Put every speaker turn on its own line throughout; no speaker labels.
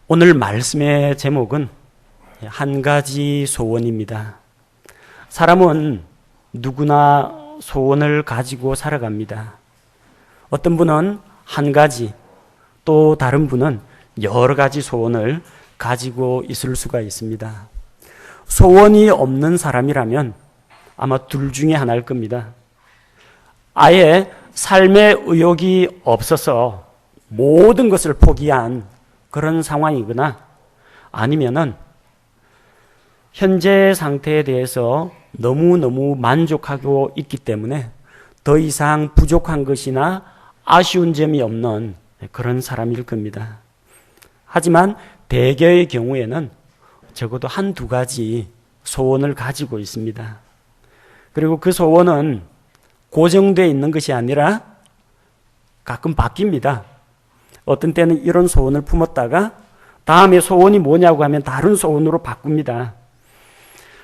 오늘 말씀의 제목은 한 가지 소원입니다. 사람은 누구나 소원을 가지고 살아갑니다. 어떤 분은 한 가지, 또 다른 분은 여러 가지 소원을 가지고 있을 수가 있습니다. 소원이 없는 사람이라면 아마 둘 중에 하나일 겁니다. 아예 삶의 의욕이 없어서 모든 것을 포기한 그런 상황이거나 아니면은 현재 상태에 대해서 너무너무 만족하고 있기 때문에 더 이상 부족한 것이나 아쉬운 점이 없는 그런 사람일 겁니다. 하지만 대개의 경우에는 적어도 한두 가지 소원을 가지고 있습니다. 그리고 그 소원은 고정되어 있는 것이 아니라 가끔 바뀝니다. 어떤 때는 이런 소원을 품었다가 다음에 소원이 뭐냐고 하면 다른 소원으로 바꿉니다.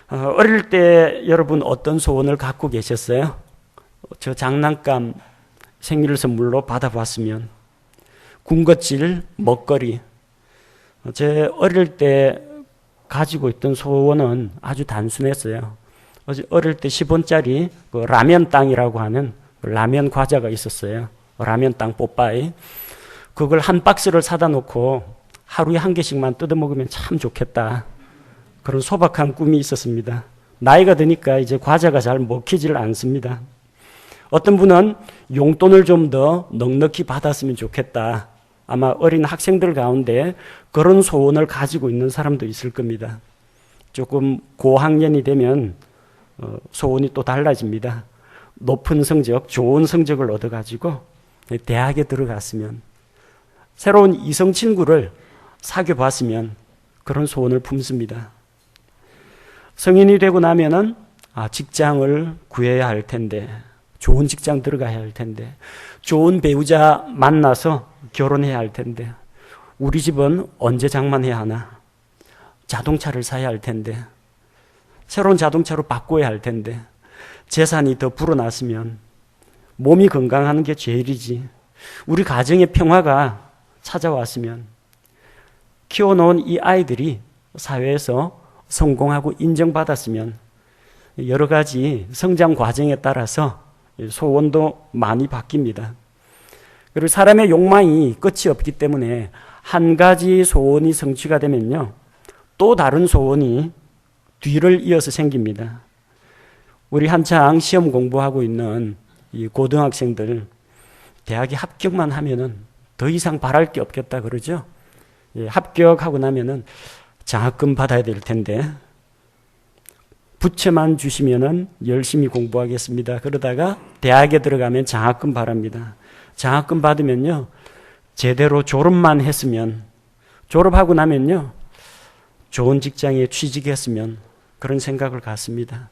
어릴 때 여러분 어떤 소원을 갖고 계셨어요? 저 장난감 생일 선물로 받아봤으면 군것질, 먹거리. 제 어릴 때 가지고 있던 소원은 아주 단순했어요. 어릴 때 10원짜리 그 라면 땅이라고 하는 라면 과자가 있었어요. 라면 땅 뽀빠이. 그걸 한 박스를 사다 놓고 하루에 한 개씩만 뜯어 먹으면 참 좋겠다. 그런 소박한 꿈이 있었습니다. 나이가 드니까 이제 과자가 잘 먹히질 않습니다. 어떤 분은 용돈을 좀 더 넉넉히 받았으면 좋겠다. 아마 어린 학생들 가운데 그런 소원을 가지고 있는 사람도 있을 겁니다. 조금 고학년이 되면 소원이 또 달라집니다. 높은 성적, 좋은 성적을 얻어가지고 대학에 들어갔으면, 새로운 이성 친구를 사귀어 봤으면 그런 소원을 품습니다. 성인이 되고 나면은 직장을 구해야 할 텐데, 좋은 직장 들어가야 할 텐데, 좋은 배우자 만나서 결혼해야 할 텐데, 우리 집은 언제 장만해야 하나, 자동차를 사야 할 텐데, 새로운 자동차로 바꿔야 할 텐데, 재산이 더 불어났으면, 몸이 건강하는 게 제일이지, 우리 가정의 평화가 찾아왔으면, 키워놓은 이 아이들이 사회에서 성공하고 인정받았으면, 여러 가지 성장 과정에 따라서 소원도 많이 바뀝니다. 그리고 사람의 욕망이 끝이 없기 때문에 한 가지 소원이 성취가 되면요, 또 다른 소원이 뒤를 이어서 생깁니다. 우리 한창 시험 공부하고 있는 이 고등학생들, 대학에 합격만 하면은 더 이상 바랄 게 없겠다 그러죠. 합격하고 나면은 장학금 받아야 될 텐데, 부채만 주시면은 열심히 공부하겠습니다. 그러다가 대학에 들어가면 장학금 바랍니다. 장학금 받으면요, 제대로 졸업만 했으면, 졸업하고 나면요, 좋은 직장에 취직했으면, 그런 생각을 갖습니다.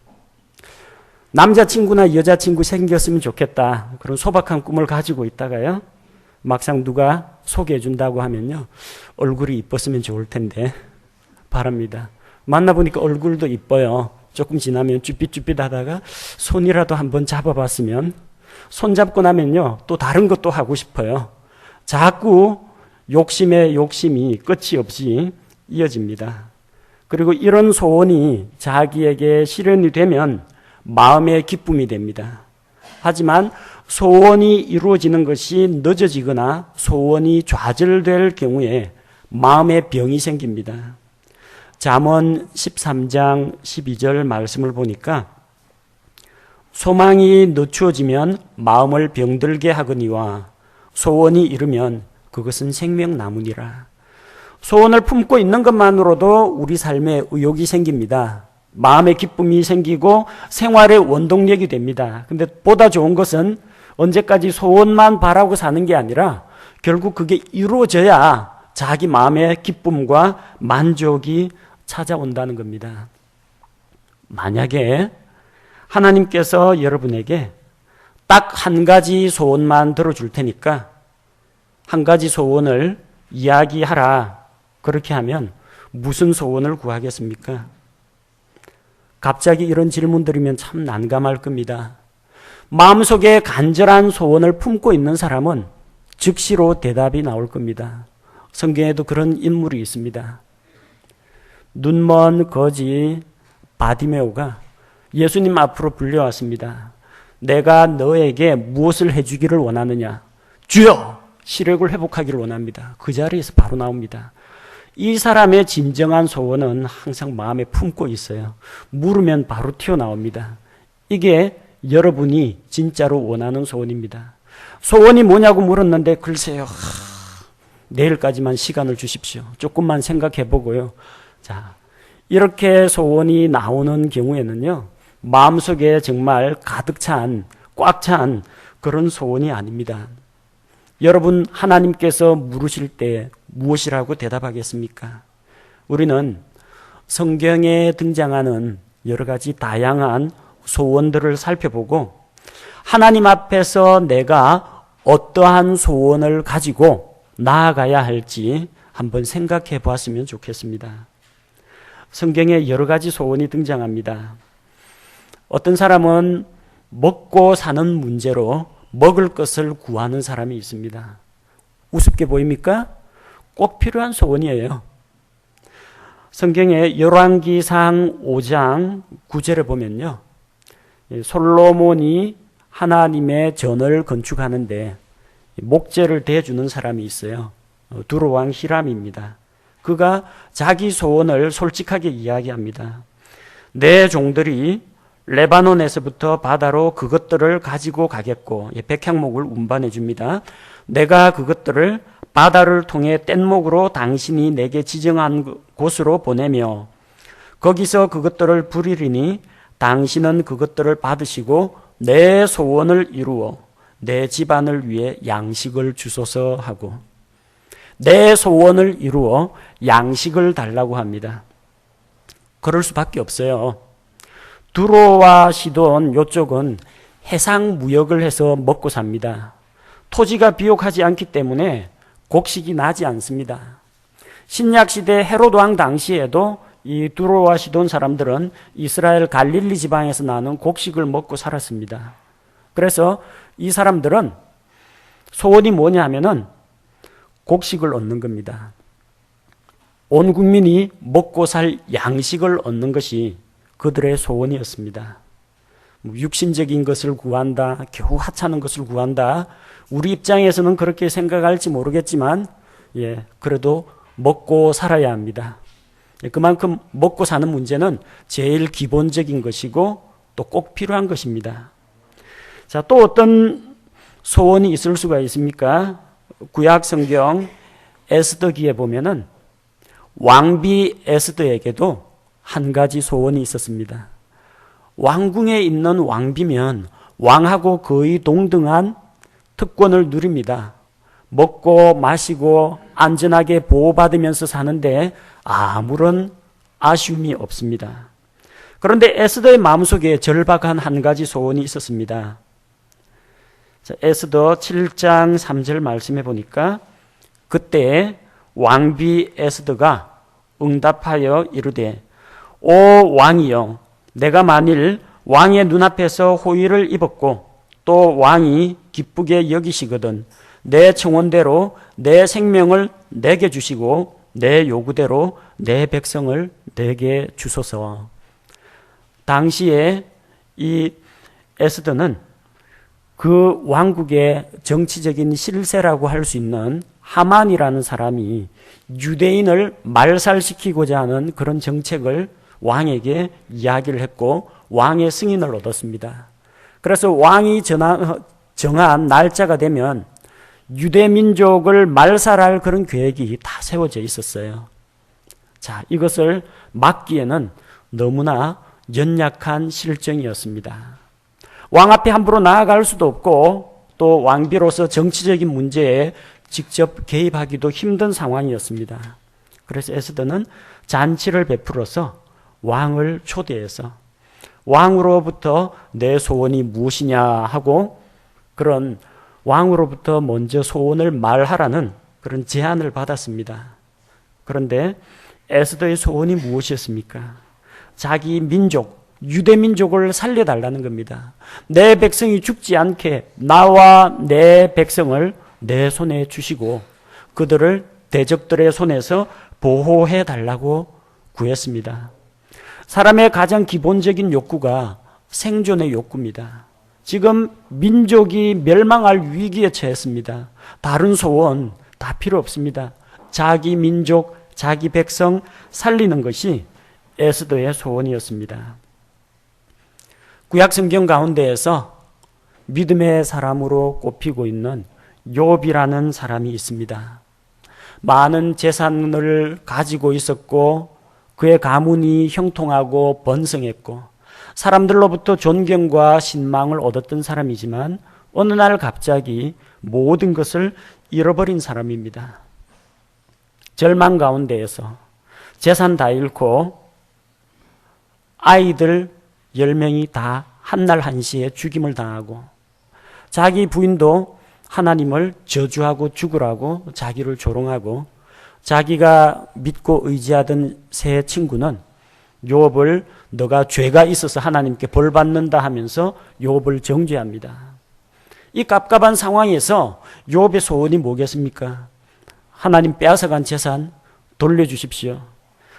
남자친구나 여자친구 생겼으면 좋겠다, 그런 소박한 꿈을 가지고 있다가요, 막상 누가 소개해 준다고 하면요, 얼굴이 이뻤으면 좋을 텐데 바랍니다. 만나보니까 얼굴도 이뻐요. 조금 지나면 쭈삣쭈삣 하다가 손이라도 한번 잡아봤으면, 손 잡고 나면요, 또 다른 것도 하고 싶어요. 자꾸 욕심에 욕심이 끝이 없이 이어집니다. 그리고 이런 소원이 자기에게 실현이 되면 마음의 기쁨이 됩니다. 하지만 소원이 이루어지는 것이 늦어지거나 소원이 좌절될 경우에 마음의 병이 생깁니다. 잠언 13장 12절 말씀을 보니까, 소망이 늦추어지면 마음을 병들게 하거니와 소원이 이르면 그것은 생명나무니라. 소원을 품고 있는 것만으로도 우리 삶에 의욕이 생깁니다. 마음의 기쁨이 생기고 생활의 원동력이 됩니다. 근데 보다 좋은 것은 언제까지 소원만 바라고 사는 게 아니라 결국 그게 이루어져야 자기 마음의 기쁨과 만족이 찾아온다는 겁니다. 만약에 하나님께서 여러분에게 딱 한 가지 소원만 들어줄 테니까 한 가지 소원을 이야기하라, 그렇게 하면 무슨 소원을 구하겠습니까? 갑자기 이런 질문 드리면 참 난감할 겁니다. 마음속에 간절한 소원을 품고 있는 사람은 즉시로 대답이 나올 겁니다. 성경에도 그런 인물이 있습니다. 눈먼 거지 바디메오가 예수님 앞으로 불려왔습니다. 내가 너에게 무엇을 해주기를 원하느냐? 주여! 시력을 회복하기를 원합니다. 그 자리에서 바로 나옵니다. 이 사람의 진정한 소원은 항상 마음에 품고 있어요. 물으면 바로 튀어나옵니다. 이게 여러분이 진짜로 원하는 소원입니다. 소원이 뭐냐고 물었는데 글쎄요. 내일까지만 시간을 주십시오. 조금만 생각해 보고요. 자, 이렇게 소원이 나오는 경우에는요. 마음속에 정말 가득 찬, 꽉 찬 그런 소원이 아닙니다. 여러분 하나님께서 물으실 때 무엇이라고 대답하겠습니까? 우리는 성경에 등장하는 여러 가지 다양한 소원들을 살펴보고 하나님 앞에서 내가 어떠한 소원을 가지고 나아가야 할지 한번 생각해 보았으면 좋겠습니다. 성경에 여러 가지 소원이 등장합니다. 어떤 사람은 먹고 사는 문제로 먹을 것을 구하는 사람이 있습니다. 우습게 보입니까? 꼭 필요한 소원이에요. 성경의 열왕기상 5장 9절에 보면요. 솔로몬이 하나님의 전을 건축하는데 목재를 대주는 사람이 있어요. 두로왕 히람입니다. 그가 자기 소원을 솔직하게 이야기합니다. 내 종들이 레바논에서부터 바다로 그것들을 가지고 가겠고, 백향목을 운반해 줍니다. 내가 그것들을 바다를 통해 뗏목으로 당신이 내게 지정한 곳으로 보내며 거기서 그것들을 부리리니 당신은 그것들을 받으시고 내 소원을 이루어 내 집안을 위해 양식을 주소서 하고, 내 소원을 이루어 양식을 달라고 합니다. 그럴 수밖에 없어요. 두로와 시돈 이쪽은 해상 무역을 해서 먹고 삽니다. 토지가 비옥하지 않기 때문에 곡식이 나지 않습니다. 신약시대 헤롯 왕 당시에도 이 두로와 시돈 사람들은 이스라엘 갈릴리 지방에서 나는 곡식을 먹고 살았습니다. 그래서 이 사람들은 소원이 뭐냐 하면은 곡식을 얻는 겁니다. 온 국민이 먹고 살 양식을 얻는 것이 그들의 소원이었습니다. 육신적인 것을 구한다, 겨우 하찮은 것을 구한다. 우리 입장에서는 그렇게 생각할지 모르겠지만, 그래도 먹고 살아야 합니다. 그만큼 먹고 사는 문제는 제일 기본적인 것이고 또 꼭 필요한 것입니다. 자, 또 어떤 소원이 있을 수가 있습니까? 구약 성경 에스더기에 보면은 왕비 에스더에게도 한 가지 소원이 있었습니다. 왕궁에 있는 왕비면 왕하고 거의 동등한 특권을 누립니다. 먹고 마시고 안전하게 보호받으면서 사는데 아무런 아쉬움이 없습니다. 그런데 에스더의 마음속에 절박한 한 가지 소원이 있었습니다. 자, 에스더 7장 3절 말씀해 보니까 그때 왕비 에스더가 응답하여 이르되 오 왕이여, 내가 만일 왕의 눈앞에서 호의를 입었고 또 왕이 기쁘게 여기시거든 내 청원대로 내 생명을 내게 주시고 내 요구대로 내 백성을 내게 주소서. 당시에 이 에스더는 그 왕국의 정치적인 실세라고 할 수 있는 하만이라는 사람이 유대인을 말살시키고자 하는 그런 정책을 왕에게 이야기를 했고 왕의 승인을 얻었습니다. 그래서 왕이 정한 날짜가 되면 유대 민족을 말살할 그런 계획이 다 세워져 있었어요. 자, 이것을 막기에는 너무나 연약한 실정이었습니다. 왕 앞에 함부로 나아갈 수도 없고 또 왕비로서 정치적인 문제에 직접 개입하기도 힘든 상황이었습니다. 그래서 에스더는 잔치를 베풀어서 왕을 초대해서 왕으로부터 내 소원이 무엇이냐 하고 그런 왕으로부터 먼저 소원을 말하라는 그런 제안을 받았습니다. 그런데 에스더의 소원이 무엇이었습니까? 자기 민족, 유대 민족을 살려달라는 겁니다. 내 백성이 죽지 않게 나와 내 백성을 내 손에 주시고 그들을 대적들의 손에서 보호해 달라고 구했습니다. 사람의 가장 기본적인 욕구가 생존의 욕구입니다. 지금 민족이 멸망할 위기에 처했습니다. 다른 소원 다 필요 없습니다. 자기 민족, 자기 백성 살리는 것이 에스더의 소원이었습니다. 구약 성경 가운데에서 믿음의 사람으로 꼽히고 있는 욥이라는 사람이 있습니다. 많은 재산을 가지고 있었고 그의 가문이 형통하고 번성했고 사람들로부터 존경과 신망을 얻었던 사람이지만 어느 날 갑자기 모든 것을 잃어버린 사람입니다. 절망 가운데에서 재산 다 잃고 아이들 10명이 다 한날 한시에 죽임을 당하고 자기 부인도 하나님을 저주하고 죽으라고 자기를 조롱하고 자기가 믿고 의지하던 세 친구는 욥을 너가 죄가 있어서 하나님께 벌 받는다 하면서 욥을 정죄합니다. 이 깝깝한 상황에서 욥의 소원이 뭐겠습니까? 하나님 빼앗아간 재산 돌려주십시오.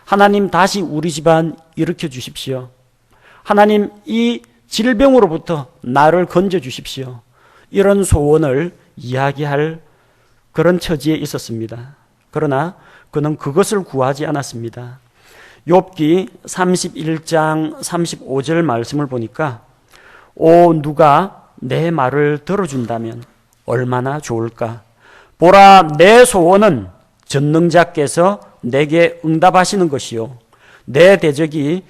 하나님 다시 우리 집안 일으켜 주십시오. 하나님 이 질병으로부터 나를 건져 주십시오. 이런 소원을 이야기할 그런 처지에 있었습니다. 그러나 그는 그것을 구하지 않았습니다. 욥기 31장 35절 말씀을 보니까 누가 내 말을 들어준다면 얼마나 좋을까. 보라 내 소원은 전능자께서 내게 응답하시는 것이요 내 대적이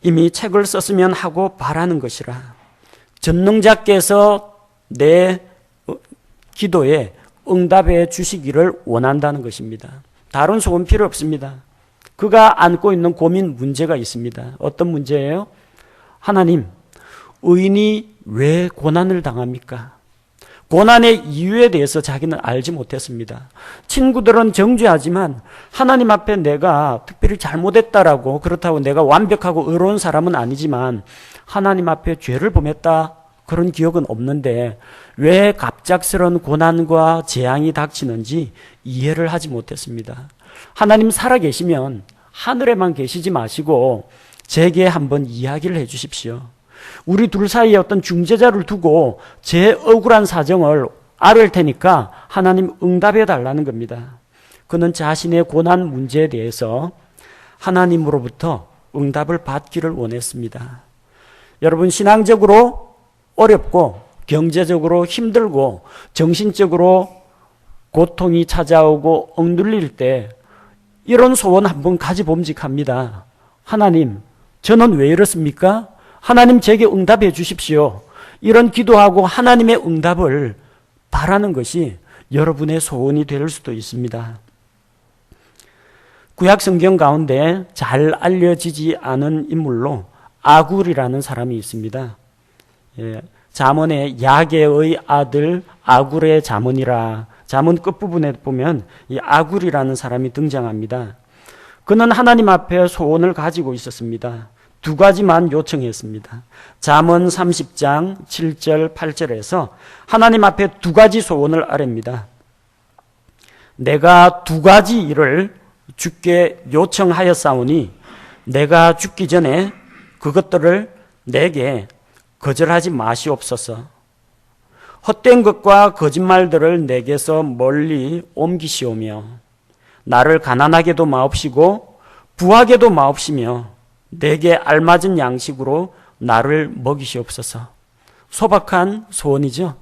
이미 책을 썼으면 하고 바라는 것이라. 전능자께서 내 기도에 응답해 주시기를 원한다는 것입니다. 다른 소원 필요 없습니다. 그가 안고 있는 고민 문제가 있습니다. 어떤 문제예요? 하나님, 의인이 왜 고난을 당합니까? 고난의 이유에 대해서 자기는 알지 못했습니다. 친구들은 정죄하지만 하나님 앞에 내가 특별히 잘못했다라고, 그렇다고 내가 완벽하고 의로운 사람은 아니지만 하나님 앞에 죄를 범했다 그런 기억은 없는데 왜 갑작스러운 고난과 재앙이 닥치는지 이해를 하지 못했습니다. 하나님 살아계시면 하늘에만 계시지 마시고 제게 한번 이야기를 해 주십시오. 우리 둘 사이에 어떤 중재자를 두고 제 억울한 사정을 알을 테니까 하나님 응답해 달라는 겁니다. 그는 자신의 고난 문제에 대해서 하나님으로부터 응답을 받기를 원했습니다. 여러분, 신앙적으로 어렵고 경제적으로 힘들고 정신적으로 고통이 찾아오고 억눌릴 때 이런 소원 한번 가지봄직합니다. 하나님, 저는 왜 이렇습니까? 하나님 제게 응답해 주십시오. 이런 기도하고 하나님의 응답을 바라는 것이 여러분의 소원이 될 수도 있습니다. 구약 성경 가운데 잘 알려지지 않은 인물로 아굴이라는 사람이 있습니다. 잠언의 야게의 아들 아굴의 잠언이라, 잠언 끝부분에 보면 이 아굴이라는 사람이 등장합니다. 그는 하나님 앞에 소원을 가지고 있었습니다. 두 가지만 요청했습니다. 잠언 30장 7절 8절에서 하나님 앞에 두 가지 소원을 아뢰입니다. 내가 두 가지 일을 주께 요청하였사오니 내가 죽기 전에 그것들을 내게 거절하지 마시옵소서. 헛된 것과 거짓말들을 내게서 멀리 옮기시오며 나를 가난하게도 마옵시고 부하게도 마옵시며 내게 알맞은 양식으로 나를 먹이시옵소서. 소박한 소원이죠.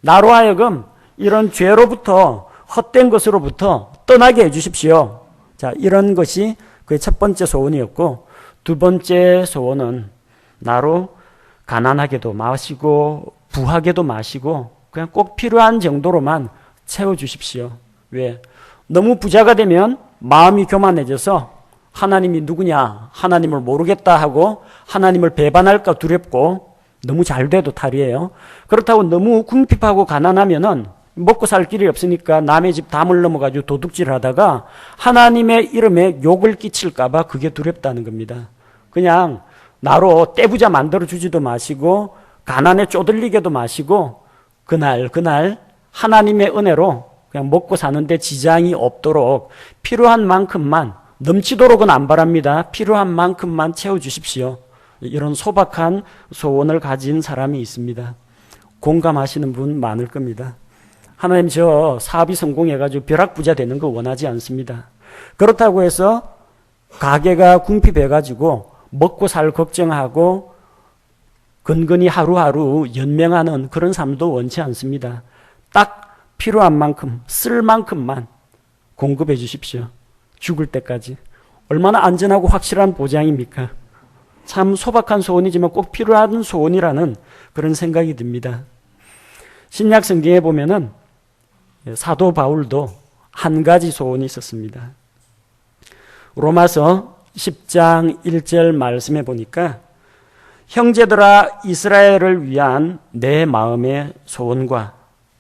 나로 하여금 이런 죄로부터, 헛된 것으로부터 떠나게 해주십시오. 자, 이런 것이 그의 첫 번째 소원이었고, 두 번째 소원은 나로 가난하게도 마시고 부하게도 마시고 그냥 꼭 필요한 정도로만 채워주십시오. 왜? 너무 부자가 되면 마음이 교만해져서 하나님이 누구냐, 하나님을 모르겠다 하고 하나님을 배반할까 두렵고, 너무 잘 돼도 탈이에요. 그렇다고 너무 궁핍하고 가난하면은 먹고 살 길이 없으니까 남의 집 담을 넘어가지고 도둑질 하다가 하나님의 이름에 욕을 끼칠까봐 그게 두렵다는 겁니다. 그냥 나로 떼부자 만들어주지도 마시고 가난에 쪼들리게도 마시고 그날 하나님의 은혜로 그냥 먹고 사는데 지장이 없도록 필요한 만큼만, 넘치도록은 안 바랍니다. 필요한 만큼만 채워주십시오. 이런 소박한 소원을 가진 사람이 있습니다. 공감하시는 분 많을 겁니다. 하나님, 저 사업이 성공해가지고 벼락부자 되는 거 원하지 않습니다. 그렇다고 해서 가게가 궁핍해가지고 먹고 살 걱정하고 근근히 하루하루 연명하는 그런 삶도 원치 않습니다. 딱 필요한 만큼, 쓸 만큼만 공급해 주십시오. 죽을 때까지. 얼마나 안전하고 확실한 보장입니까? 참 소박한 소원이지만 꼭 필요한 소원이라는 그런 생각이 듭니다. 신약 성경에 보면은 사도 바울도 한 가지 소원이 있었습니다. 로마서 10장 1절 말씀에 보니까 형제들아 이스라엘을 위한 내 마음의 소원과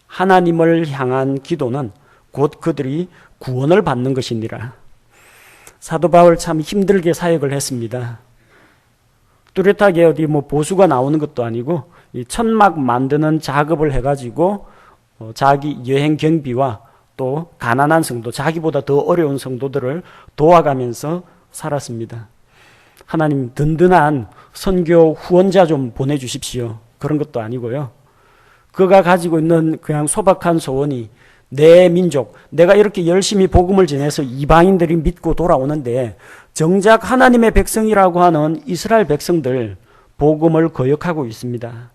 하나님을 향한 기도는 곧 그들이 구원을 받는 것이니라. 사도 바울 참 힘들게 사역을 했습니다. 뚜렷하게 어디 보수가 나오는 것도 아니고 이 천막 만드는 작업을 해가지고 자기 여행 경비와 또 가난한 성도, 자기보다 더 어려운 성도들을 도와가면서 살았습니다. 하나님 든든한 선교 후원자 좀 보내주십시오. 그런 것도 아니고요. 그가 가지고 있는 그냥 소박한 소원이 내 민족, 내가 이렇게 열심히 복음을 전해서 이방인들이 믿고 돌아오는데 정작 하나님의 백성이라고 하는 이스라엘 백성들 복음을 거역하고 있습니다.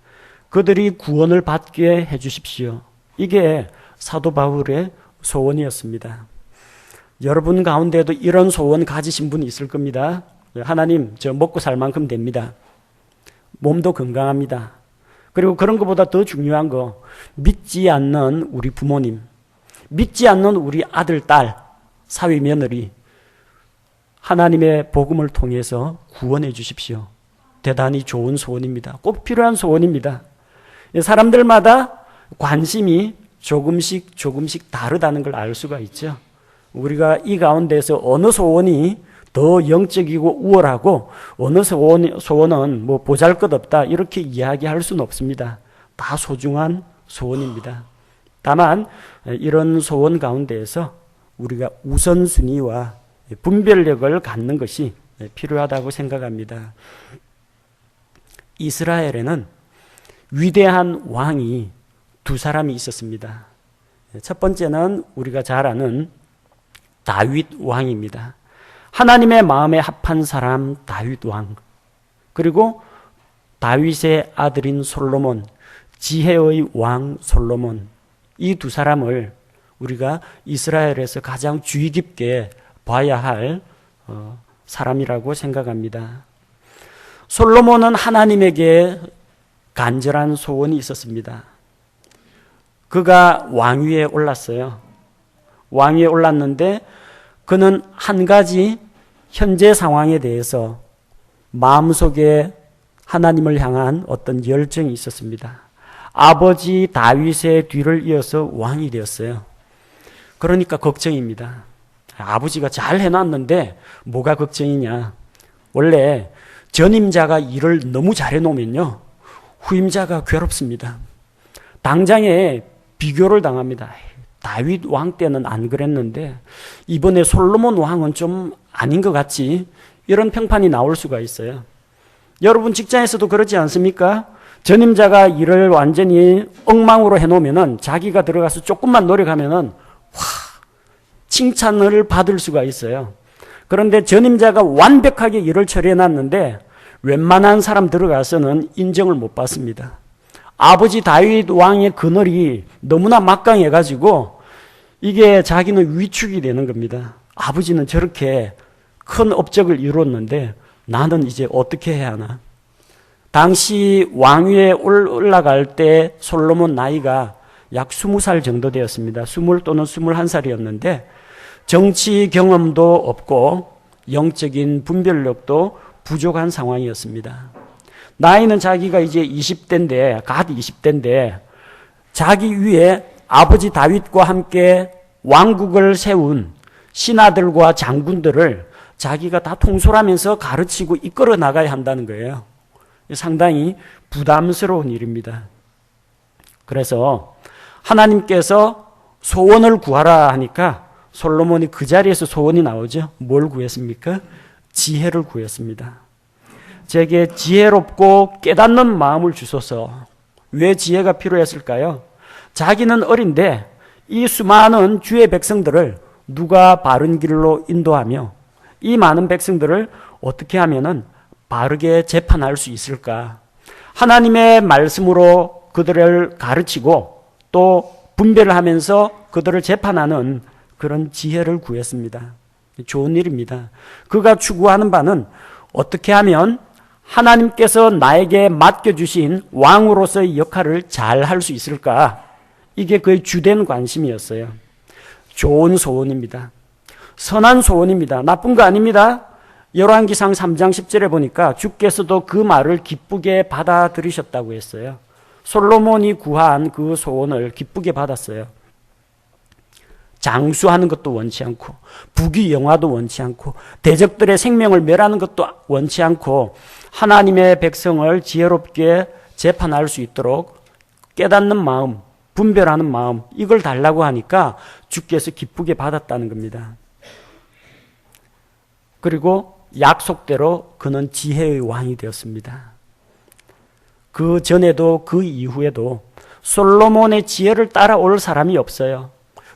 그들이 구원을 받게 해주십시오. 이게 사도 바울의 소원이었습니다. 여러분 가운데도 이런 소원 가지신 분이 있을 겁니다. 하나님, 저 먹고 살 만큼 됩니다. 몸도 건강합니다. 그리고 그런 것보다 더 중요한 거, 믿지 않는 우리 부모님, 믿지 않는 우리 아들, 딸, 사위, 며느리, 하나님의 복음을 통해서 구원해 주십시오. 대단히 좋은 소원입니다. 꼭 필요한 소원입니다. 사람들마다 관심이 조금씩 다르다는 걸 알 수가 있죠. 우리가 이 가운데서 어느 소원이 더 영적이고 우월하고 어느 소원은 보잘것없다 이렇게 이야기할 수는 없습니다. 다 소중한 소원입니다. 다만 이런 소원 가운데에서 우리가 우선순위와 분별력을 갖는 것이 필요하다고 생각합니다. 이스라엘에는 위대한 왕이 두 사람이 있었습니다. 첫 번째는 우리가 잘 아는 다윗 왕입니다. 하나님의 마음에 합한 사람 다윗 왕, 그리고 다윗의 아들인 솔로몬, 지혜의 왕 솔로몬, 이 두 사람을 우리가 이스라엘에서 가장 주의 깊게 봐야 할 사람이라고 생각합니다. 솔로몬은 하나님에게 간절한 소원이 있었습니다. 그가 왕위에 올랐어요. 왕위에 올랐는데 그는 한 가지 현재 상황에 대해서 마음속에 하나님을 향한 어떤 열정이 있었습니다. 아버지 다윗의 뒤를 이어서 왕이 되었어요. 그러니까 걱정입니다. 아버지가 잘 해놨는데 뭐가 걱정이냐. 원래 전임자가 일을 너무 잘해놓으면요, 후임자가 괴롭습니다. 당장에 비교를 당합니다. 다윗 왕 때는 안 그랬는데 이번에 솔로몬 왕은 좀 아닌 것 같지, 이런 평판이 나올 수가 있어요. 여러분 직장에서도 그렇지 않습니까? 전임자가 일을 완전히 엉망으로 해놓으면은 자기가 들어가서 조금만 노력하면은 칭찬을 받을 수가 있어요. 그런데 전임자가 완벽하게 일을 처리해놨는데 웬만한 사람 들어가서는 인정을 못 받습니다. 아버지 다윗 왕의 그늘이 너무나 막강해가지고 이게 자기는 위축이 되는 겁니다. 아버지는 저렇게 큰 업적을 이뤘는데 나는 이제 어떻게 해야 하나. 당시 왕위에 올라갈 때 솔로몬 나이가 약 20살 정도 되었습니다. 20 또는 21살이었는데 정치 경험도 없고 영적인 분별력도 부족한 상황이었습니다. 나이는 자기가 이제 20대인데, 갓 20대인데 자기 위에 아버지 다윗과 함께 왕국을 세운 신하들과 장군들을 자기가 다 통솔하면서 가르치고 이끌어 나가야 한다는 거예요. 상당히 부담스러운 일입니다. 그래서 하나님께서 소원을 구하라 하니까 솔로몬이 그 자리에서 소원이 나오죠. 뭘 구했습니까? 지혜를 구했습니다. 제게 지혜롭고 깨닫는 마음을 주소서. 왜 지혜가 필요했을까요? 자기는 어린데 이 수많은 주의 백성들을 누가 바른 길로 인도하며 이 많은 백성들을 어떻게 하면은 바르게 재판할 수 있을까? 하나님의 말씀으로 그들을 가르치고 또 분별을 하면서 그들을 재판하는 그런 지혜를 구했습니다. 좋은 일입니다. 그가 추구하는 바는 어떻게 하면 하나님께서 나에게 맡겨주신 왕으로서의 역할을 잘 할 수 있을까? 이게 그의 주된 관심이었어요. 좋은 소원입니다. 선한 소원입니다. 나쁜 거 아닙니다. 열왕기상 3장 10절에 보니까 주께서도 그 말을 기쁘게 받아들이셨다고 했어요. 솔로몬이 구한 그 소원을 기쁘게 받았어요. 장수하는 것도 원치 않고 부귀영화도 원치 않고 대적들의 생명을 멸하는 것도 원치 않고 하나님의 백성을 지혜롭게 재판할 수 있도록 깨닫는 마음, 분별하는 마음, 이걸 달라고 하니까 주께서 기쁘게 받았다는 겁니다. 그리고 약속대로 그는 지혜의 왕이 되었습니다. 그 전에도 그 이후에도 솔로몬의 지혜를 따라올 사람이 없어요.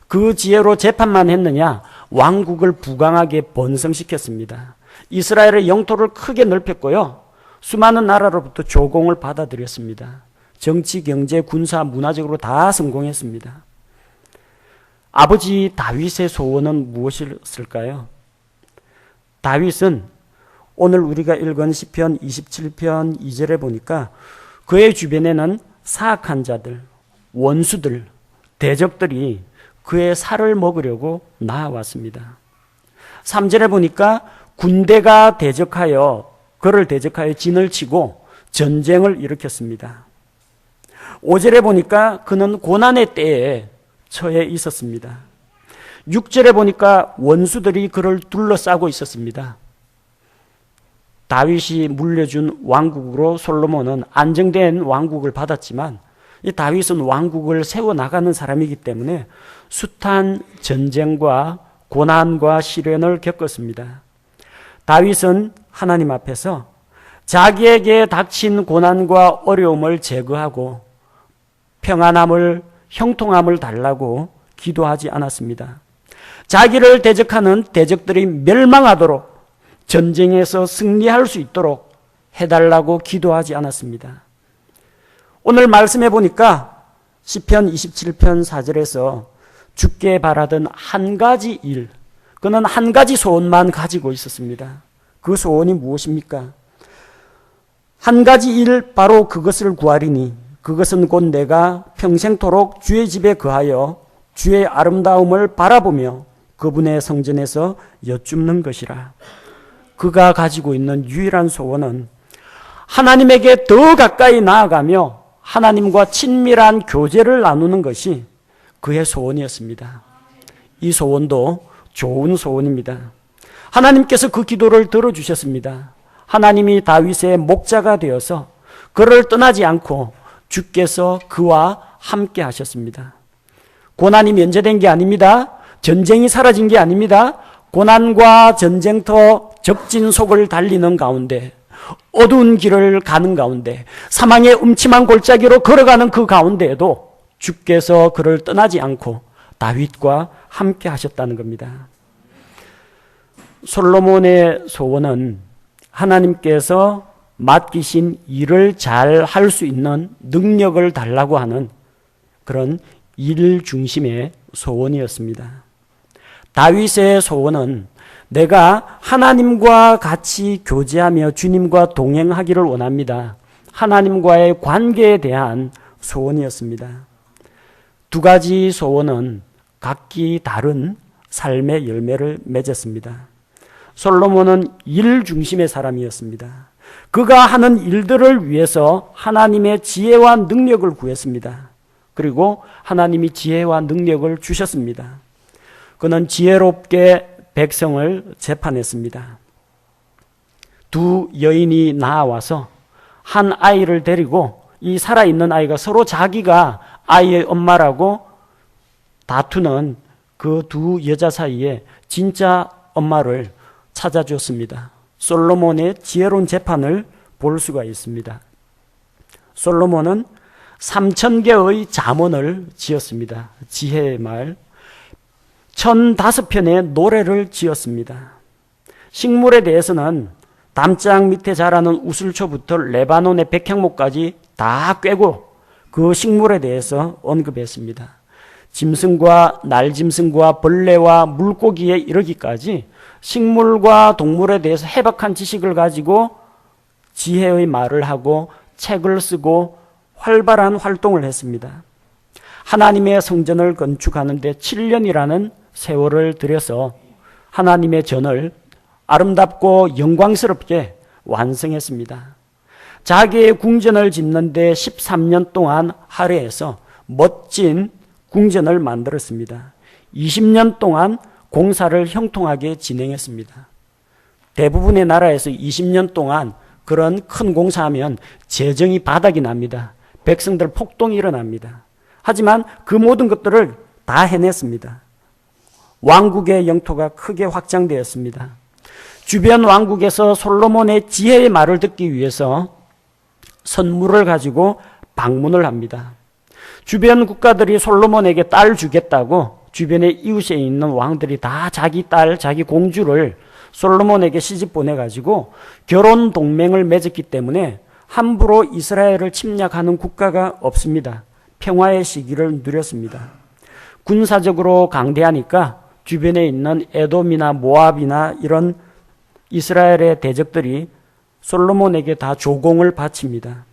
그 지혜로 재판만 했느냐? 왕국을 부강하게 번성시켰습니다. 이스라엘의 영토를 크게 넓혔고요. 수많은 나라로부터 조공을 받아들였습니다. 정치, 경제, 군사, 문화적으로 다 성공했습니다. 아버지 다윗의 소원은 무엇이었을까요? 다윗은 오늘 우리가 읽은 시편 27편 2절에 보니까 그의 주변에는 사악한 자들, 원수들, 대적들이 그의 살을 먹으려고 나아왔습니다. 3절에 보니까 군대가 그를 대적하여 진을 치고 전쟁을 일으켰습니다. 5절에 보니까 그는 고난의 때에 처해 있었습니다. 6절에 보니까 원수들이 그를 둘러싸고 있었습니다. 다윗이 물려준 왕국으로 솔로몬은 안정된 왕국을 받았지만 이 다윗은 왕국을 세워나가는 사람이기 때문에 숱한 전쟁과 고난과 시련을 겪었습니다. 다윗은 하나님 앞에서 자기에게 닥친 고난과 어려움을 제거하고 평안함을, 형통함을 달라고 기도하지 않았습니다. 자기를 대적하는 대적들이 멸망하도록 전쟁에서 승리할 수 있도록 해달라고 기도하지 않았습니다. 오늘 말씀해 보니까 시편 27편 4절에서 주께 바라던 한 가지 일, 그는 한 가지 소원만 가지고 있었습니다. 그 소원이 무엇입니까? 한 가지 일, 바로 그것을 구하리니 그것은 곧 내가 평생토록 주의 집에 거하여 주의 아름다움을 바라보며 그분의 성전에서 여쭙는 것이라. 그가 가지고 있는 유일한 소원은 하나님에게 더 가까이 나아가며 하나님과 친밀한 교제를 나누는 것이 그의 소원이었습니다. 이 소원도 좋은 소원입니다. 하나님께서 그 기도를 들어주셨습니다. 하나님이 다윗의 목자가 되어서 그를 떠나지 않고 주께서 그와 함께 하셨습니다. 고난이 면제된 게 아닙니다. 전쟁이 사라진 게 아닙니다. 고난과 전쟁터 적진 속을 달리는 가운데, 어두운 길을 가는 가운데, 사망의 음침한 골짜기로 걸어가는 그 가운데에도 주께서 그를 떠나지 않고 다윗과 함께 하셨다는 겁니다. 솔로몬의 소원은 하나님께서 맡기신 일을 잘 할 수 있는 능력을 달라고 하는 그런 일 중심의 소원이었습니다. 다윗의 소원은 내가 하나님과 같이 교제하며 주님과 동행하기를 원합니다. 하나님과의 관계에 대한 소원이었습니다. 두 가지 소원은 각기 다른 삶의 열매를 맺었습니다. 솔로몬은 일 중심의 사람이었습니다. 그가 하는 일들을 위해서 하나님의 지혜와 능력을 구했습니다. 그리고 하나님이 지혜와 능력을 주셨습니다. 그는 지혜롭게 백성을 재판했습니다. 두 여인이 나와서 한 아이를 데리고 이 살아있는 아이가 서로 자기가 아이의 엄마라고 다투는 그 두 여자 사이에 진짜 엄마를 찾아줬습니다. 솔로몬의 지혜로운 재판을 볼 수가 있습니다. 솔로몬은 3,000개의 잠언을 지었습니다. 지혜의 말. 1,005편의 노래를 지었습니다. 식물에 대해서는 담장 밑에 자라는 우슬초부터 레바논의 백향목까지 다 꿰고 그 식물에 대해서 언급했습니다. 짐승과 날짐승과 벌레와 물고기에 이르기까지 식물과 동물에 대해서 해박한 지식을 가지고 지혜의 말을 하고 책을 쓰고 활발한 활동을 했습니다. 하나님의 성전을 건축하는 데 7년이라는 세월을 들여서 하나님의 전을 아름답고 영광스럽게 완성했습니다. 자기의 궁전을 짓는 데 13년 동안 할애해서 멋진 궁전을 만들었습니다. 20년 동안 공사를 형통하게 진행했습니다. 대부분의 나라에서 20년 동안 그런 큰 공사하면 재정이 바닥이 납니다. 백성들 폭동이 일어납니다. 하지만 그 모든 것들을 다 해냈습니다. 왕국의 영토가 크게 확장되었습니다. 주변 왕국에서 솔로몬의 지혜의 말을 듣기 위해서 선물을 가지고 방문을 합니다. 주변 국가들이 솔로몬에게 딸 주겠다고 주변에 이웃에 있는 왕들이 다 자기 딸, 자기 공주를 솔로몬에게 시집 보내가지고 결혼 동맹을 맺었기 때문에 함부로 이스라엘을 침략하는 국가가 없습니다. 평화의 시기를 누렸습니다. 군사적으로 강대하니까 주변에 있는 에돔이나 모압이나 이런 이스라엘의 대적들이 솔로몬에게 다 조공을 바칩니다.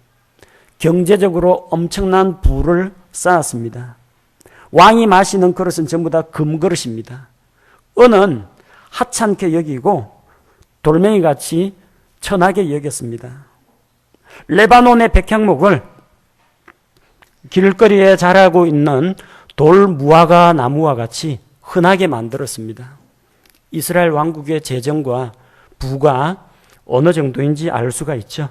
경제적으로 엄청난 부를 쌓았습니다. 왕이 마시는 그릇은 전부 다 금그릇입니다. 은은 하찮게 여기고 돌멩이같이 천하게 여겼습니다. 레바논의 백향목을 길거리에 자라고 있는 돌무화과 나무와 같이 흔하게 만들었습니다. 이스라엘 왕국의 재정과 부가 어느 정도인지 알 수가 있죠.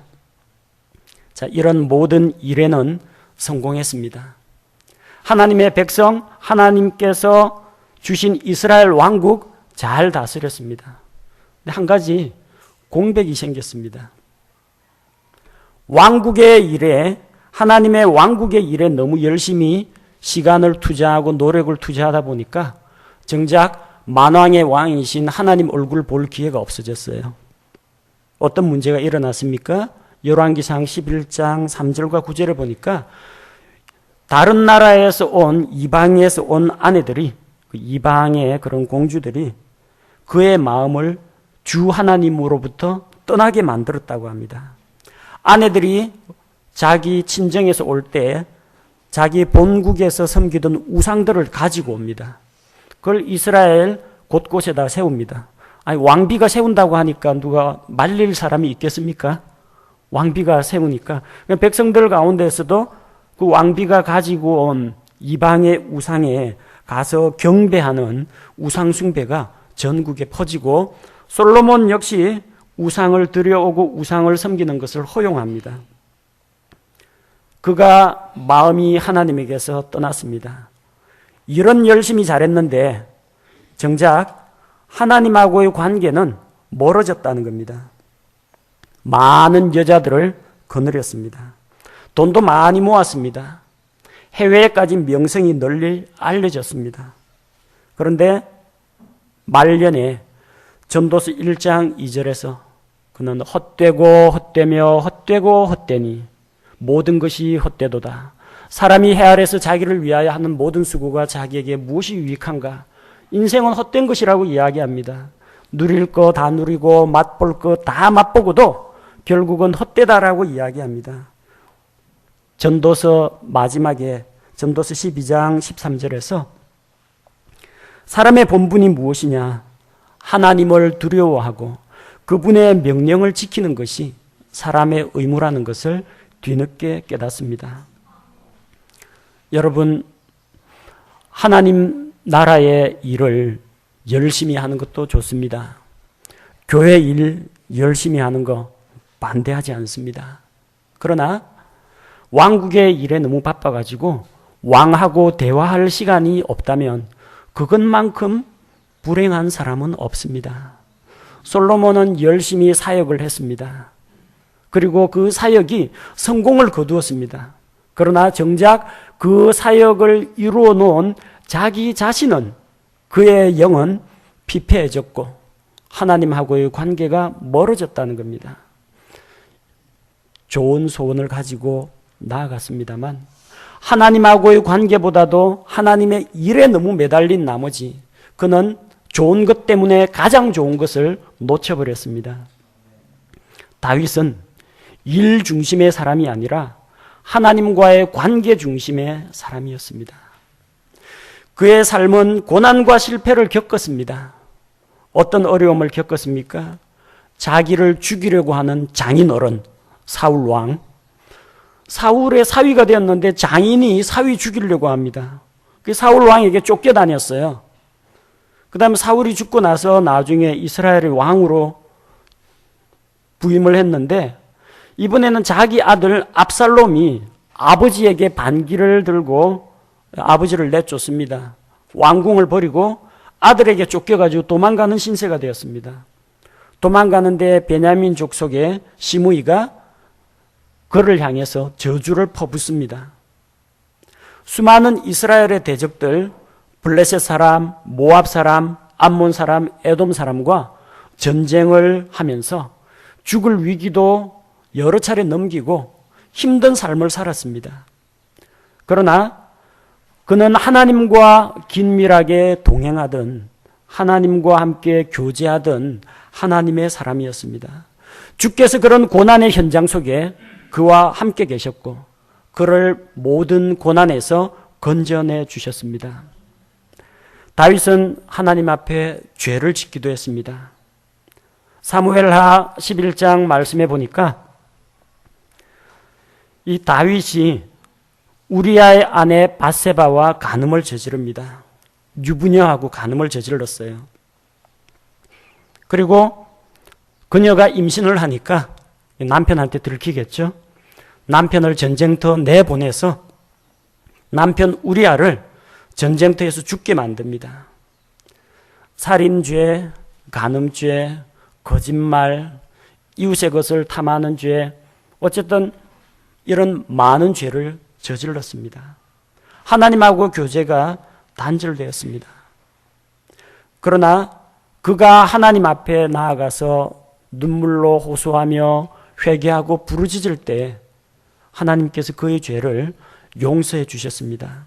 자, 이런 모든 일에는 성공했습니다. 하나님의 백성, 하나님께서 주신 이스라엘 왕국 잘 다스렸습니다. 근데 한 가지 공백이 생겼습니다. 왕국의 일에, 하나님의 왕국의 일에 너무 열심히 시간을 투자하고 노력을 투자하다 보니까 정작 만왕의 왕이신 하나님 얼굴 볼 기회가 없어졌어요. 어떤 문제가 일어났습니까? 열왕기상 11장 3절과 9절을 보니까 다른 나라에서 온 이방에서 온 아내들이 이방의 그런 공주들이 그의 마음을 주 하나님으로부터 떠나게 만들었다고 합니다. 아내들이 자기 친정에서 올 때 자기 본국에서 섬기던 우상들을 가지고 옵니다. 그걸 이스라엘 곳곳에다 세웁니다. 아니, 왕비가 세운다고 하니까 누가 말릴 사람이 있겠습니까? 왕비가 세우니까. 백성들 가운데서도 그 왕비가 가지고 온 이방의 우상에 가서 경배하는 우상숭배가 전국에 퍼지고 솔로몬 역시 우상을 들여오고 우상을 섬기는 것을 허용합니다. 그가 마음이 하나님에게서 떠났습니다. 이런 열심히 잘했는데 정작 하나님하고의 관계는 멀어졌다는 겁니다. 많은 여자들을 거느렸습니다. 돈도 많이 모았습니다. 해외에까지 명성이 널리 알려졌습니다. 그런데 말년에 전도서 1장 2절에서 그는 헛되고 헛되며 헛되고 헛되니 모든 것이 헛되도다. 사람이 해 아래서 자기를 위하여 하는 모든 수고가 자기에게 무엇이 유익한가? 인생은 헛된 것이라고 이야기합니다. 누릴 거 다 누리고 맛볼 거 다 맛보고도 결국은 헛되다라고 이야기합니다. 전도서 마지막에 전도서 12장 13절에서 사람의 본분이 무엇이냐? 하나님을 두려워하고 그분의 명령을 지키는 것이 사람의 의무라는 것을 뒤늦게 깨닫습니다. 여러분, 하나님 나라의 일을 열심히 하는 것도 좋습니다. 교회 일 열심히 하는 거 반대하지 않습니다. 그러나 왕국의 일에 너무 바빠가지고 왕하고 대화할 시간이 없다면 그것만큼 불행한 사람은 없습니다. 솔로몬은 열심히 사역을 했습니다. 그리고 그 사역이 성공을 거두었습니다. 그러나 정작 그 사역을 이루어 놓은 자기 자신은, 그의 영은 피폐해졌고 하나님하고의 관계가 멀어졌다는 겁니다. 좋은 소원을 가지고 나아갔습니다만 하나님하고의 관계보다도 하나님의 일에 너무 매달린 나머지 그는 좋은 것 때문에 가장 좋은 것을 놓쳐버렸습니다. 다윗은 일 중심의 사람이 아니라 하나님과의 관계 중심의 사람이었습니다. 그의 삶은 고난과 실패를 겪었습니다. 어떤 어려움을 겪었습니까? 자기를 죽이려고 하는 장인 어른 사울 왕, 사울의 사위가 되었는데 장인이 사위 죽이려고 합니다. 그 사울 왕에게 쫓겨다녔어요. 그 다음에 사울이 죽고 나서 나중에 이스라엘의 왕으로 부임을 했는데 이번에는 자기 아들 압살롬이 아버지에게 반기를 들고 아버지를 내쫓습니다. 왕궁을 버리고 아들에게 쫓겨가지고 도망가는 신세가 되었습니다. 도망가는데 베냐민 족속의 시므이가 그를 향해서 저주를 퍼붓습니다. 수많은 이스라엘의 대적들, 블레셋 사람, 모압 사람, 암몬 사람, 에돔 사람과 전쟁을 하면서 죽을 위기도 여러 차례 넘기고 힘든 삶을 살았습니다. 그러나 그는 하나님과 긴밀하게 동행하던, 하나님과 함께 교제하던 하나님의 사람이었습니다. 주께서 그런 고난의 현장 속에 그와 함께 계셨고 그를 모든 고난에서 건져내 주셨습니다. 다윗은 하나님 앞에 죄를 짓기도 했습니다. 사무엘하 11장 말씀해 보니까 이 다윗이 우리아의 아내 밧세바와 간음을 저지릅니다. 유부녀하고 간음을 저질렀어요. 그리고 그녀가 임신을 하니까 남편한테 들키겠죠. 남편을 전쟁터 내보내서 남편 우리아를 전쟁터에서 죽게 만듭니다. 살인죄, 간음죄, 거짓말, 이웃의 것을 탐하는 죄, 어쨌든 이런 많은 죄를 저질렀습니다. 하나님하고 교제가 단절되었습니다. 그러나 그가 하나님 앞에 나아가서 눈물로 호소하며 회개하고 부르짖을 때 하나님께서 그의 죄를 용서해 주셨습니다.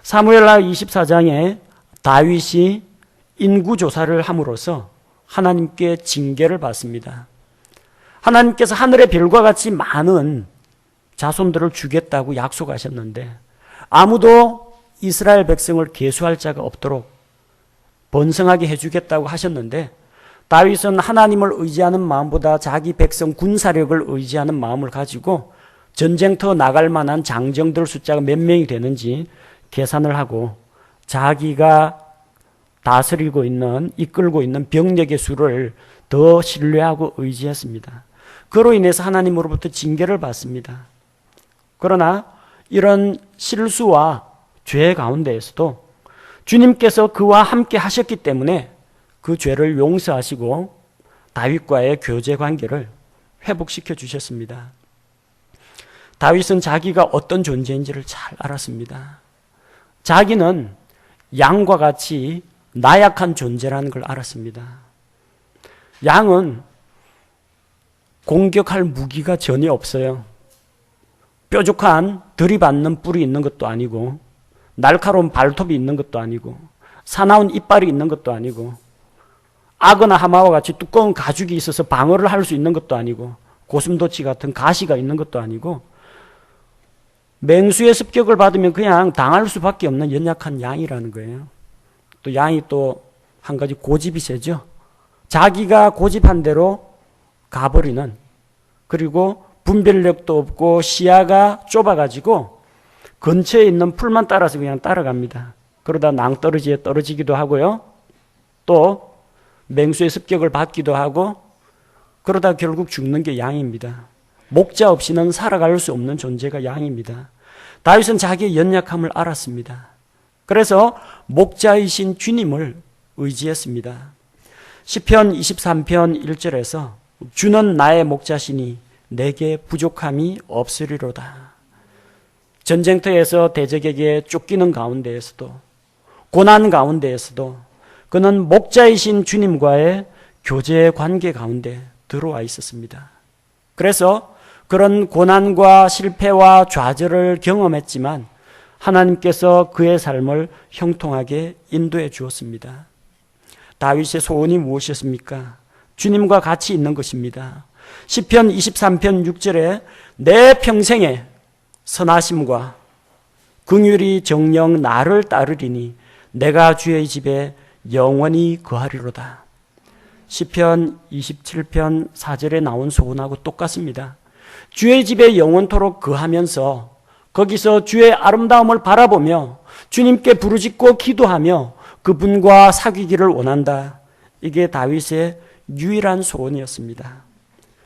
사무엘하 24장에 다윗이 인구조사를 함으로써 하나님께 징계를 받습니다. 하나님께서 하늘의 별과 같이 많은 자손들을 주겠다고 약속하셨는데 아무도 이스라엘 백성을 계수할 자가 없도록 번성하게 해주겠다고 하셨는데 다윗은 하나님을 의지하는 마음보다 자기 백성 군사력을 의지하는 마음을 가지고 전쟁터 나갈 만한 장정들 숫자가 몇 명이 되는지 계산을 하고 자기가 다스리고 있는, 이끌고 있는 병력의 수를 더 신뢰하고 의지했습니다. 그로 인해서 하나님으로부터 징계를 받습니다. 그러나 이런 실수와 죄 가운데에서도 주님께서 그와 함께 하셨기 때문에 그 죄를 용서하시고 다윗과의 교제 관계를 회복시켜 주셨습니다. 다윗은 자기가 어떤 존재인지를 잘 알았습니다. 자기는 양과 같이 나약한 존재라는 걸 알았습니다. 양은 공격할 무기가 전혀 없어요. 뾰족한 들이받는 뿔이 있는 것도 아니고 날카로운 발톱이 있는 것도 아니고 사나운 이빨이 있는 것도 아니고 악어나 하마와 같이 두꺼운 가죽이 있어서 방어를 할 수 있는 것도 아니고 고슴도치 같은 가시가 있는 것도 아니고 맹수의 습격을 받으면 그냥 당할 수밖에 없는 연약한 양이라는 거예요. 또 양이 또 한 가지 고집이 세죠. 자기가 고집한 대로 가버리는, 그리고 분별력도 없고 시야가 좁아가지고 근처에 있는 풀만 따라서 그냥 따라갑니다. 그러다 낭떠러지에 떨어지기도 하고요. 또 맹수의 습격을 받기도 하고 그러다 결국 죽는 게 양입니다. 목자 없이는 살아갈 수 없는 존재가 양입니다. 다윗은 자기의 연약함을 알았습니다. 그래서 목자이신 주님을 의지했습니다. 시편 23편 1절에서 주는 나의 목자시니 내게 부족함이 없으리로다. 전쟁터에서 대적에게 쫓기는 가운데에서도 고난 가운데에서도 그는 목자이신 주님과의 교제 관계 가운데 들어와 있었습니다. 그래서 그런 고난과 실패와 좌절을 경험했지만 하나님께서 그의 삶을 형통하게 인도해 주었습니다. 다윗의 소원이 무엇이었습니까? 주님과 같이 있는 것입니다. 시편 23편 6절에 내 평생에 선하심과 긍휼이 정녕 나를 따르리니 내가 주의 집에 영원히 거하리로다. 시편 27편 4절에 나온 소원하고 똑같습니다. 주의 집에 영원토록 거하면서 거기서 주의 아름다움을 바라보며 주님께 부르짖고 기도하며 그분과 사귀기를 원한다. 이게 다윗의 유일한 소원이었습니다.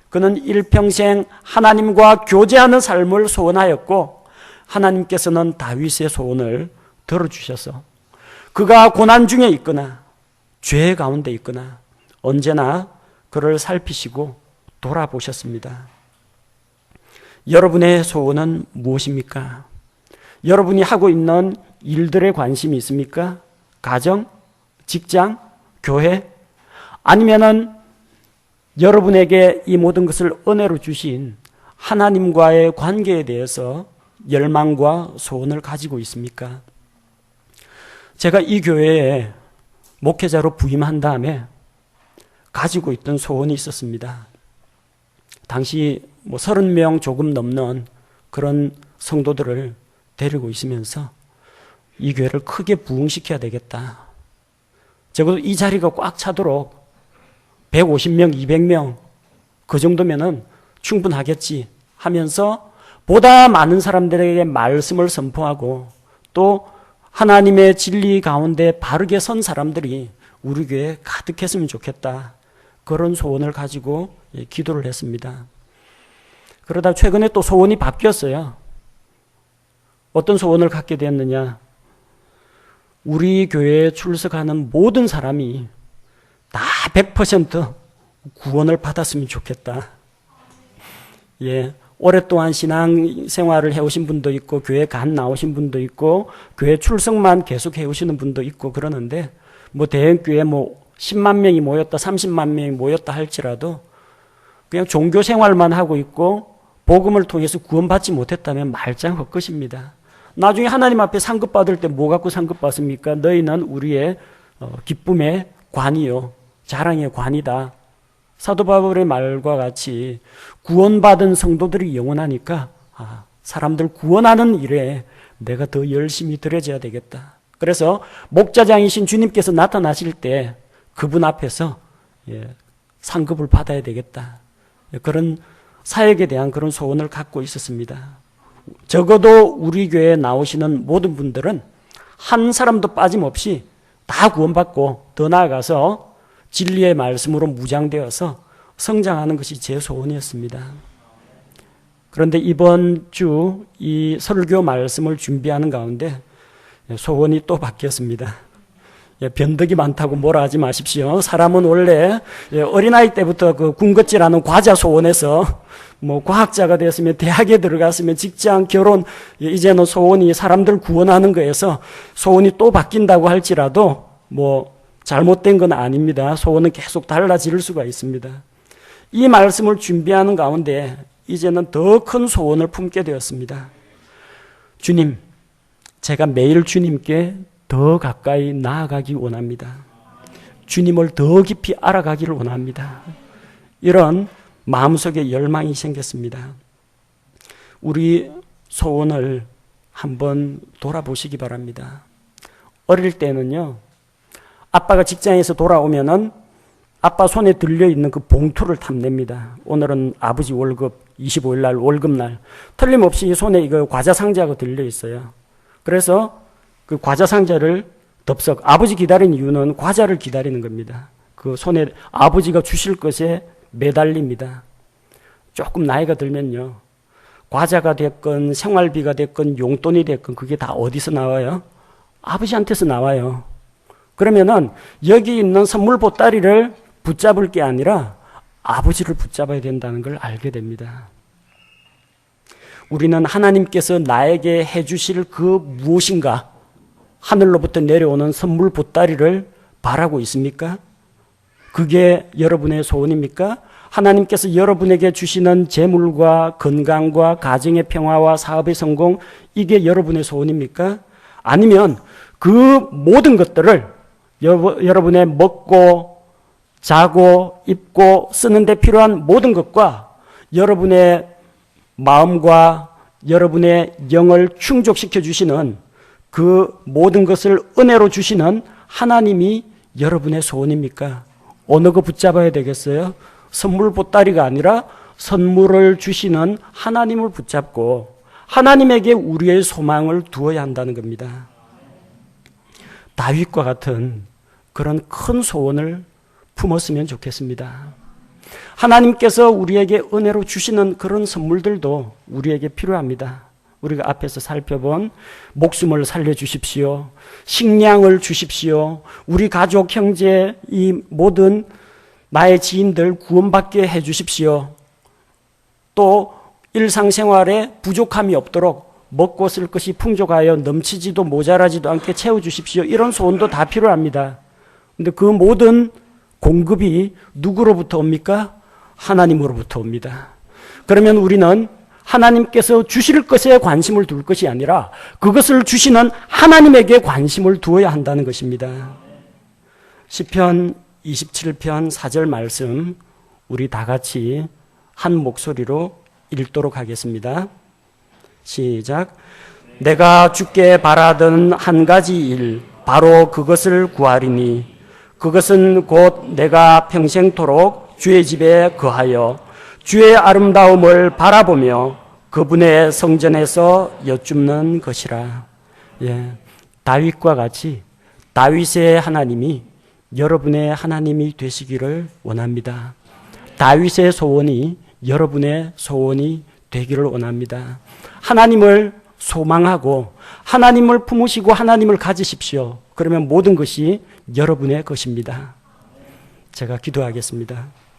그는 일평생 하나님과 교제하는 삶을 소원하였고 하나님께서는 다윗의 소원을 들어주셔서 그가 고난 중에 있거나 죄 가운데 있거나 언제나 그를 살피시고 돌아보셨습니다. 여러분의 소원은 무엇입니까? 여러분이 하고 있는 일들에 관심이 있습니까? 가정, 직장, 교회? 아니면은 여러분에게 이 모든 것을 은혜로 주신 하나님과의 관계에 대해서 열망과 소원을 가지고 있습니까? 제가 이 교회에 목회자로 부임한 다음에 가지고 있던 소원이 있었습니다. 당시 30명 조금 넘는 그런 성도들을 데리고 있으면서 이 교회를 크게 부흥시켜야 되겠다. 적어도 이 자리가 꽉 차도록 150명, 200명 그 정도면은 충분하겠지 하면서 보다 많은 사람들에게 말씀을 선포하고 또 하나님의 진리 가운데 바르게 선 사람들이 우리 교회에 가득했으면 좋겠다. 그런 소원을 가지고 기도를 했습니다. 그러다 최근에 또 소원이 바뀌었어요. 어떤 소원을 갖게 되었느냐? 우리 교회에 출석하는 모든 사람이 다 100% 구원을 받았으면 좋겠다. 예, 오랫동안 신앙 생활을 해오신 분도 있고 교회 간 나오신 분도 있고 교회 출석만 계속 해오시는 분도 있고 그러는데 대형교회 10만 명이 모였다 30만 명이 모였다 할지라도 그냥 종교 생활만 하고 있고 복음을 통해서 구원받지 못했다면 말짱 헛것입니다. 나중에 하나님 앞에 상급받을 때 뭐 갖고 상급받습니까? 너희는 우리의 기쁨의 관이요 자랑의 관이다. 사도 바울의 말과 같이 구원받은 성도들이 영원하니까 사람들 구원하는 일에 내가 더 열심히 들여져야 되겠다. 그래서 목자장이신 주님께서 나타나실 때 그분 앞에서 상급을 받아야 되겠다. 그런 사역에 대한 그런 소원을 갖고 있었습니다. 적어도 우리 교회에 나오시는 모든 분들은 한 사람도 빠짐없이 다 구원받고 더 나아가서 진리의 말씀으로 무장되어서 성장하는 것이 제 소원이었습니다. 그런데 이번 주 이 설교 말씀을 준비하는 가운데 소원이 또 바뀌었습니다. 변덕이 많다고 뭐라 하지 마십시오. 사람은 원래 어린아이 때부터 그 군것질하는 과자 소원에서 과학자가 되었으면 대학에 들어갔으면 직장, 결혼 이제는 소원이 사람들 구원하는 거에서 소원이 또 바뀐다고 할지라도 잘못된 건 아닙니다. 소원은 계속 달라질 수가 있습니다. 이 말씀을 준비하는 가운데 이제는 더 큰 소원을 품게 되었습니다. 주님, 제가 매일 주님께 더 가까이 나아가기 원합니다. 주님을 더 깊이 알아가기를 원합니다. 이런 마음속에 열망이 생겼습니다. 우리 소원을 한번 돌아보시기 바랍니다. 어릴 때는요, 아빠가 직장에서 돌아오면은 아빠 손에 들려있는 그 봉투를 탐냅니다. 오늘은 아버지 월급, 25일 날 월급날. 틀림없이 손에 이거 과자 상자가 들려있어요. 그래서 그 과자 상자를 덥석, 아버지 기다리는 이유는 과자를 기다리는 겁니다. 그 손에 아버지가 주실 것에 매달립니다. 조금 나이가 들면요, 과자가 됐건 생활비가 됐건 용돈이 됐건 그게 다 어디서 나와요? 아버지한테서 나와요. 그러면은 여기 있는 선물 보따리를 붙잡을 게 아니라 아버지를 붙잡아야 된다는 걸 알게 됩니다. 우리는 하나님께서 나에게 해주실 그 무엇인가, 하늘로부터 내려오는 선물 보따리를 바라고 있습니까? 그게 여러분의 소원입니까? 하나님께서 여러분에게 주시는 재물과 건강과 가정의 평화와 사업의 성공, 이게 여러분의 소원입니까? 아니면 그 모든 것들을 여러분의 먹고 자고 입고 쓰는 데 필요한 모든 것과 여러분의 마음과 여러분의 영을 충족시켜 주시는 그 모든 것을 은혜로 주시는 하나님이 여러분의 소원입니까? 어느 거 붙잡아야 되겠어요? 선물 보따리가 아니라 선물을 주시는 하나님을 붙잡고 하나님에게 우리의 소망을 두어야 한다는 겁니다. 다윗과 같은 그런 큰 소원을 품었으면 좋겠습니다. 하나님께서 우리에게 은혜로 주시는 그런 선물들도 우리에게 필요합니다. 우리가 앞에서 살펴본 목숨을 살려주십시오. 식량을 주십시오. 우리 가족, 형제, 이 모든 나의 지인들 구원받게 해주십시오. 또 일상생활에 부족함이 없도록 먹고 쓸 것이 풍족하여 넘치지도 모자라지도 않게 채워주십시오. 이런 소원도 다 필요합니다. 그런데 그 모든 공급이 누구로부터 옵니까? 하나님으로부터 옵니다. 그러면 우리는 하나님께서 주실 것에 관심을 둘 것이 아니라 그것을 주시는 하나님에게 관심을 두어야 한다는 것입니다. 시편 27편 4절 말씀 우리 다 같이 한 목소리로 읽도록 하겠습니다. 시작. 내가 주께 바라던 한 가지 일 바로 그것을 구하리니 그것은 곧 내가 평생토록 주의 집에 거하여 주의 아름다움을 바라보며 그분의 성전에서 여쭙는 것이라. 예, 다윗과 같이 다윗의 하나님이 여러분의 하나님이 되시기를 원합니다. 다윗의 소원이 여러분의 소원이 되기를 원합니다. 하나님을 소망하고 하나님을 품으시고 하나님을 가지십시오. 그러면 모든 것이 여러분의 것입니다. 제가 기도하겠습니다.